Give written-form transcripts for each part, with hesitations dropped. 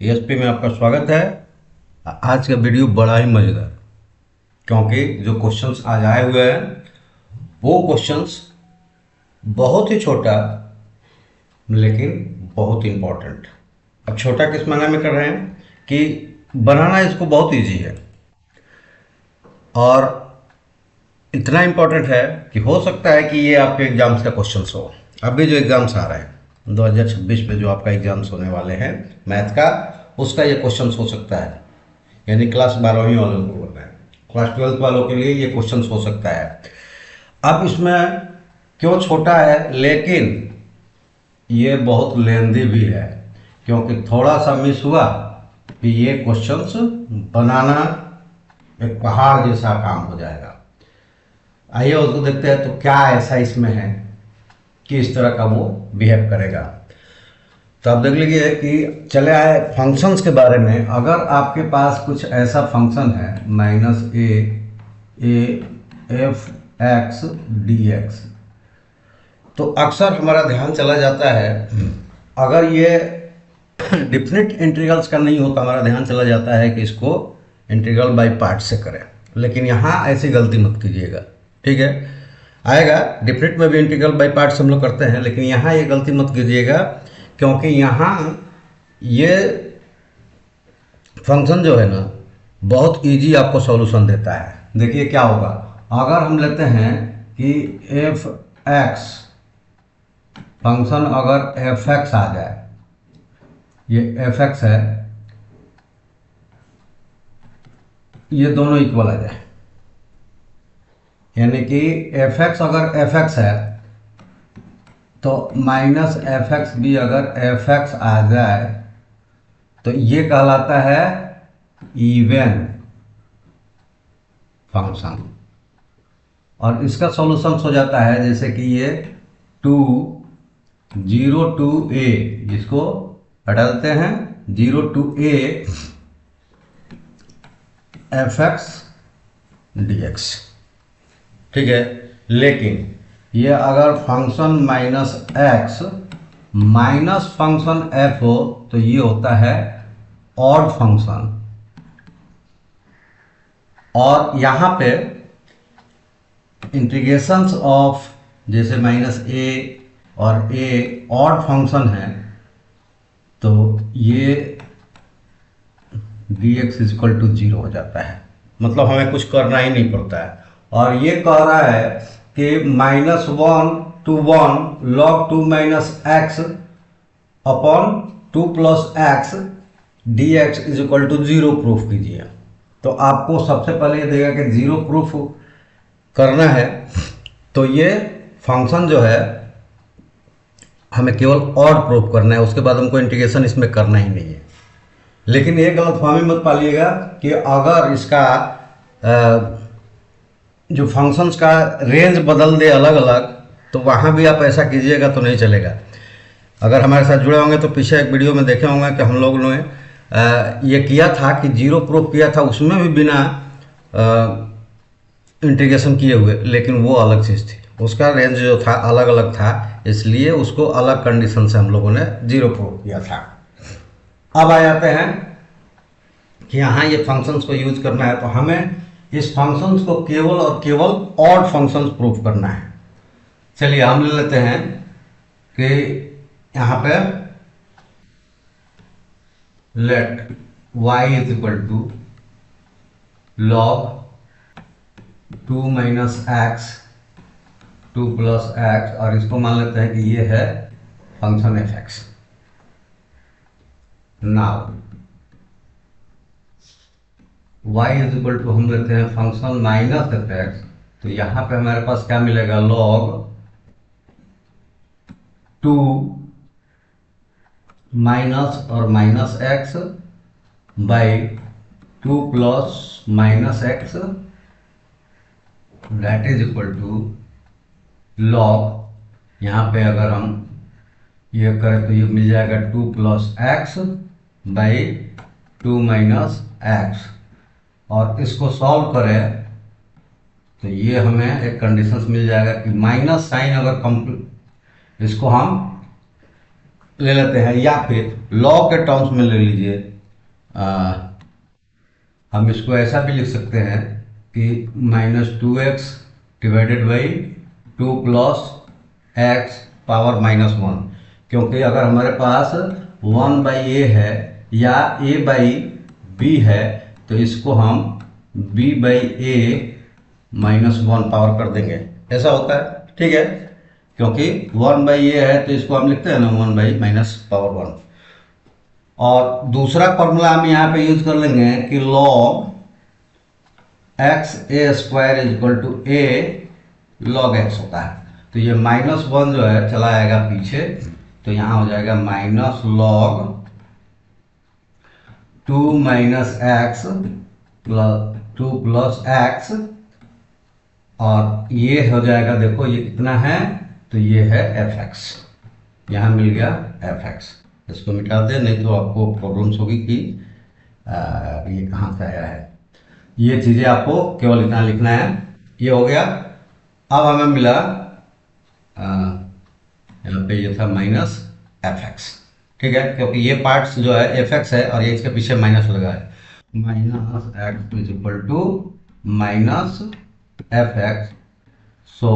ESP में आपका स्वागत है। आज का वीडियो बड़ा ही मज़ेदार, क्योंकि जो क्वेश्चंस आज आए हुए हैं वो क्वेश्चंस बहुत ही छोटा लेकिन बहुत इम्पोर्टेंट। अब छोटा किस मायने में कर रहे हैं कि बनाना इसको बहुत इजी है और इतना इम्पोर्टेंट है कि हो सकता है कि ये आपके एग्जाम्स का क्वेश्चंस हो। अभी जो एग्जाम्स आ रहे हैं 2026 में, जो आपका एग्जाम्स होने वाले हैं मैथ का, उसका ये क्वेश्चंस हो सकता है। यानी क्लास 12वीं वालों को बोल रहे हैं, क्लास 12th वालों के लिए ये क्वेश्चंस हो सकता है। अब इसमें क्यों छोटा है, लेकिन ये बहुत लेंदी भी है, क्योंकि थोड़ा सा मिस हुआ कि ये क्वेश्चंस बनाना एक पहाड़ जैसा काम हो जाएगा। आइए उसको देखते हैं, तो क्या ऐसा इसमें है कि इस तरह का वो बिहेव करेगा। तो आप देख लीजिए कि चले आए फंक्शंस के बारे में। अगर आपके पास कुछ ऐसा फंक्शन है -a/f(x) तो अक्सर हमारा ध्यान चला जाता है, अगर ये डिफिनिट इंटीग्रल्स का नहीं होता, हमारा ध्यान चला जाता है कि इसको इंटीग्रल बाय पार्ट से करें। लेकिन यहाँ ऐसी गलती मत कीजिएगा, ठीक है। आएगा डिफिनिट में भी इंटीग्रल बाय पार्ट्स हम लोग करते हैं, लेकिन यहाँ ये गलती मत कीजिएगा, क्योंकि यहाँ ये फंक्शन जो है ना बहुत इजी आपको सॉल्यूशन देता है। देखिए क्या होगा, अगर हम लेते हैं कि f(x) फंक्शन अगर f(x) आ जाए, ये f(x) है, ये दोनों इक्वल आ जाए, यानी कि f(x) अगर f(x) है तो -f(x) भी अगर f(x) आ जाए तो ये कहलाता है इवन फंक्शन। और इसका सॉल्यूशन हो जाता है जैसे कि ये 0 to a, जिसको हटा देते हैं, 0 to a f(x) dx, ठीक है। लेकिन ये अगर function -x minus function f हो तो ये होता है ऑड फंक्शन। और यहाँ पे इंटीग्रेशंस ऑफ जैसे -a और a ऑड फंक्शन है, तो ये dx इक्वल टू 0 हो जाता है। मतलब हमें कुछ करना ही नहीं पड़ता है। और ये कह रहा है कि -1 to 1 log 2 - x upon 2 + x dx equal to 0 proof कीजिए। तो आपको सबसे पहले ये देगा कि 0 प्रूफ करना है, तो ये फंक्शन जो है हमें केवल ऑड प्रूफ करना है, उसके बाद हमको इंटीग्रेशन इसमें करना ही नहीं है। लेकिन ये गलतफहमी मत पालिएगा कि अगर इसका जो फंक्शंस का रेंज बदल दे अलग अलग, तो वहाँ भी आप ऐसा कीजिएगा तो नहीं चलेगा। अगर हमारे साथ जुड़े होंगे तो पीछे एक वीडियो में देखे होंगे कि हम लोगों ने ये किया था कि 0 प्रूफ किया था, उसमें भी बिना इंटीग्रेशन किए हुए, लेकिन वो अलग चीज़ थी, उसका रेंज जो था अलग अलग था, इसलिए उसको अलग कंडीशन से हम लोगों ने 0 प्रूफ किया था। अब आ जाते हैं कि यहाँ ये फंक्शंस को यूज करना है, तो हमें इस फंक्शंस को केवल और केवल ऑड फंक्शंस प्रूफ करना है। चलिए हम ले लेते हैं कि यहाँ पे let y equal to log 2 - x 2 + x, और इसको मान लेते हैं कि ये है function f(x). Now y equal to हम लेते हैं फंक्शन -f(x), तो यहाँ पे हमारे पास क्या मिलेगा, log 2 माइनस और -x by 2 + -x, that is equal to log, यहाँ पे अगर हम ये करें तो ये मिल जाएगा 2 + x बाई 2 - x। और इसको सॉल्व करें तो ये हमें एक कंडीशन मिल जाएगा कि माइनस साइन अगर इसको हम ले लेते हैं, या फिर लॉग के टर्म्स में ले लीजिए। हम इसको ऐसा भी लिख सकते हैं कि -2x divided by 2 plus x power -1, क्योंकि अगर हमारे पास 1/a है या a/b है तो इसको हम b/a -1 पावर कर देंगे, ऐसा होता है, ठीक है। क्योंकि 1/a है तो इसको हम लिखते हैं ना 1/-1। और दूसरा फॉर्मूला हम यहाँ पे यूज कर लेंगे कि log x² = a log x होता है। तो ये -1 जो है चला आएगा पीछे, तो यहाँ हो जाएगा -log 2 x + 2 + x, और ये हो जाएगा, देखो ये कितना है, तो ये है fx, यहाँ मिल गया fx। इसको मिटा दे, नहीं तो आपको प्रॉब्लम्स होगी कि ये कहाँ से आया है। ये चीज़ें आपको केवल इतना लिखना है, ये हो गया। अब हमें मिला यहाँ पे ये था -fx, ठीक है, क्योंकि ये पार्ट्स जो है fx है और ये इसके पीछे माइनस लगा है। -x = -fx, so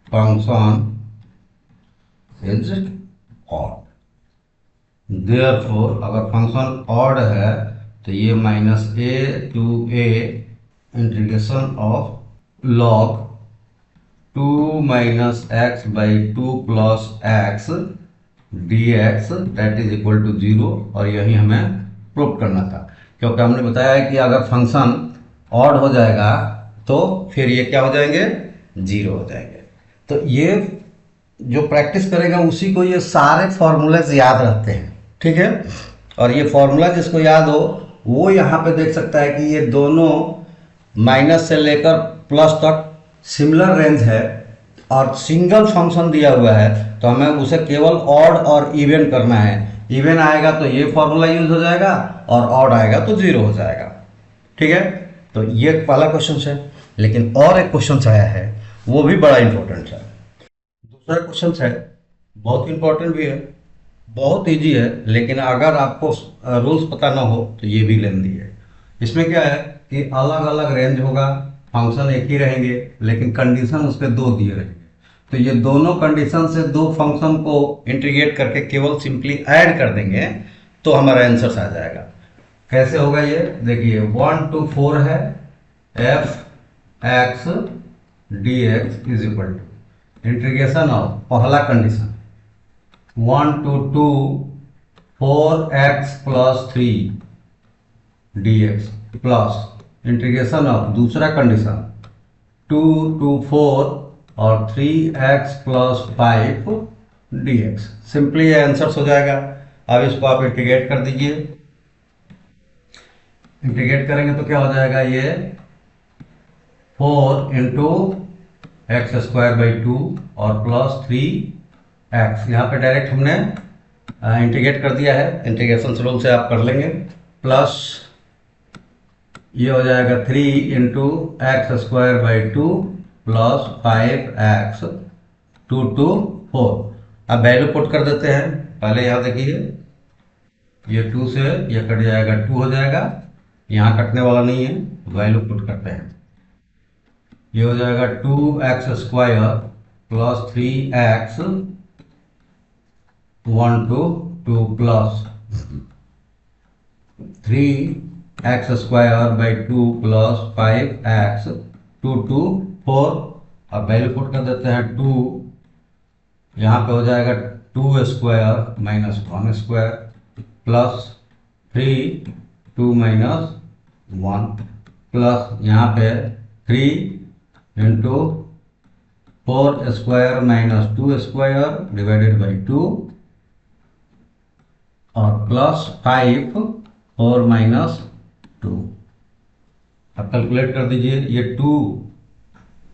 function is odd. Therefore अगर फंक्शन ऑड है तो ये -a to a integration of log 2 - x/2 + x dx that is equal to 0, और यही हमें प्रूव करना था, क्योंकि हमने बताया कि अगर फंक्शन ऑड हो जाएगा तो फिर ये क्या हो जाएंगे, 0 हो जाएंगे। तो ये जो प्रैक्टिस करेगा उसी को ये सारे फॉर्मूलेज याद रहते हैं, ठीक है। और ये फॉर्मूला जिसको याद हो वो यहाँ पे देख सकता है कि ये दोनों माइनस से लेकर प्लस तक सिमिलर रेंज है और सिंगल फंक्शन दिया हुआ है, तो हमें उसे केवल ऑड और इवन करना है। इवन आएगा तो ये फॉर्मूला यूज हो जाएगा और ऑड आएगा तो 0 हो जाएगा, ठीक है। तो ये पहला क्वेश्चन है, लेकिन और एक क्वेश्चन आया है वो भी बड़ा इंपॉर्टेंट है। दूसरा क्वेश्चन है, बहुत इंपॉर्टेंट भी है, बहुत इजी है, लेकिन अगर आपको रूल्स पता ना हो तो ये भी लेंदी है। इसमें क्या है कि अलग अलग रेंज होगा, फंक्शन एक ही रहेंगे, लेकिन कंडीशन उसके दो दिए रहेंगे। तो ये दोनों कंडीशन से दो फंक्शन को इंटीग्रेट करके केवल सिंपली ऐड कर देंगे तो हमारा आंसर आ जाएगा। कैसे होगा ये देखिए, 1 to 4 है f(x) dx is equal to integration of पहला condition 1 to 2 4x + 3 dx plus integration of दूसरा कंडीशन 2 to 4 और 3x + 5 dx। सिंपली ये आंसर हो जाएगा। अब इसको आप इंटीग्रेट कर दीजिए, इंटीग्रेट करेंगे तो क्या हो जाएगा, ये 4 × x² / 2 और प्लस 3x, यहाँ पे डायरेक्ट हमने इंटीग्रेट कर दिया है, इंटीग्रेशन रूल से आप कर लेंगे। प्लस ये हो जाएगा 3 × x² / 2 प्लस 5x 2 to 4। अब वैल्यू पुट कर देते हैं। पहले यहाँ देखिए, ये 2 से ये कट जाएगा, 2 हो जाएगा, यहाँ कटने वाला नहीं है, वैल्यू पुट करते हैं। ये हो जाएगा 2x² plus 3x 1 to 2 plus 3x² / 2 plus 5x 2 to 4। अब वैल्यू पुट कर देते हैं 2, यहाँ पे हो जाएगा 2² - 1² प्लस 3 2 - 1 प्लस यहाँ पे 3 × 4² - 2² डिवाइडेड बाई 2 और प्लस 5 4 - 2। अब कैलकुलेट कर दीजिए, ये 2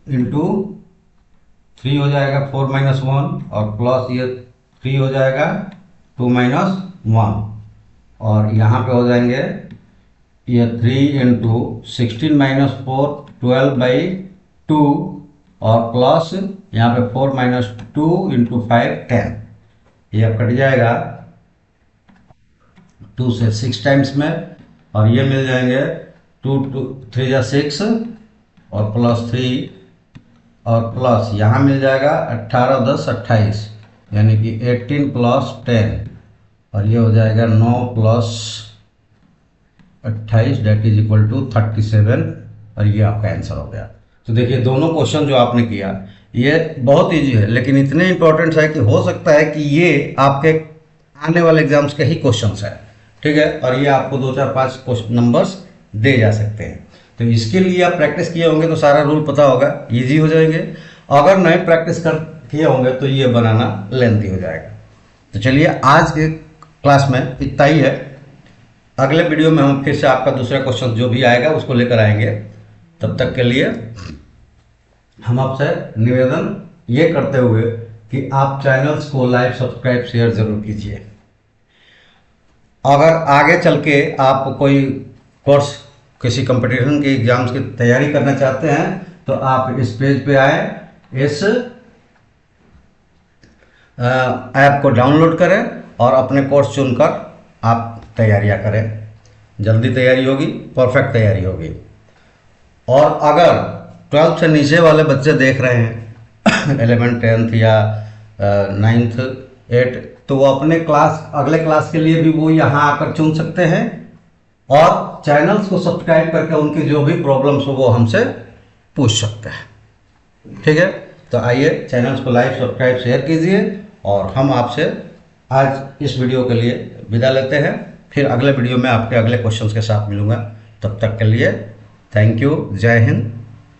× 3 हो जाएगा 4 - 1 और प्लस ये 3 हो जाएगा 2 - 1 और यहाँ पे हो जाएंगे ये 3 × 16 - 4 12/2 और प्लस यहाँ पे 4 - 2 × 5 10। ये अब कट जाएगा 2 से 6 टाइम्स में, और ये मिल जाएंगे 2 2 3 जा 6 और +3 और प्लस यहाँ मिल जाएगा 18 10 28, यानी कि 18 + 10, और ये हो जाएगा 9 + 28 डेट इज इक्वल टू 37, और ये आपका आंसर हो गया। तो देखिए दोनों क्वेश्चन जो आपने किया ये बहुत इजी है, लेकिन इतने इंपॉर्टेंट है कि हो सकता है कि ये आपके आने वाले एग्जाम्स के ही क्वेश्चंस है, ठीक है, और ये आपको 2 4 5 नंबर्स दे जा सकते हैं। तो इसके लिए आप प्रैक्टिस किए होंगे तो सारा रूल पता होगा, इजी हो जाएंगे। अगर नहीं प्रैक्टिस कर किए होंगे तो ये बनाना लेंथी हो जाएगा। तो चलिए आज के क्लास में इतना ही है। अगले वीडियो में हम फिर से आपका दूसरा क्वेश्चन जो भी आएगा उसको लेकर आएंगे। तब तक के लिए हम आपसे निवेदन ये करते हुए कि आप चैनल्स को लाइक सब्सक्राइब शेयर जरूर कीजिए। अगर आगे चल के आप कोई कोर्स किसी कंपटीशन के एग्जाम्स की तैयारी करना चाहते हैं तो आप इस पेज पे आए, इस ऐप को डाउनलोड करें और अपने कोर्स चुनकर आप तैयारियां करें। जल्दी तैयारी होगी, परफेक्ट तैयारी होगी। और अगर 12th से नीचे वाले बच्चे देख रहे हैं 11th 10th या 9th 8th, तो वो अपने क्लास अगले क्लास के लिए भी वो यहाँ आकर चुन सकते हैं और चैनल्स को सब्सक्राइब करके उनकी जो भी प्रॉब्लम्स हो वो हमसे पूछ सकते हैं। ठीक है, तो आइए चैनल्स को लाइक सब्सक्राइब शेयर कीजिए, और हम आपसे आज इस वीडियो के लिए विदा लेते हैं। फिर अगले वीडियो में आपके अगले क्वेश्चंस के साथ मिलूंगा। तब तक के लिए थैंक यू, जय हिंद।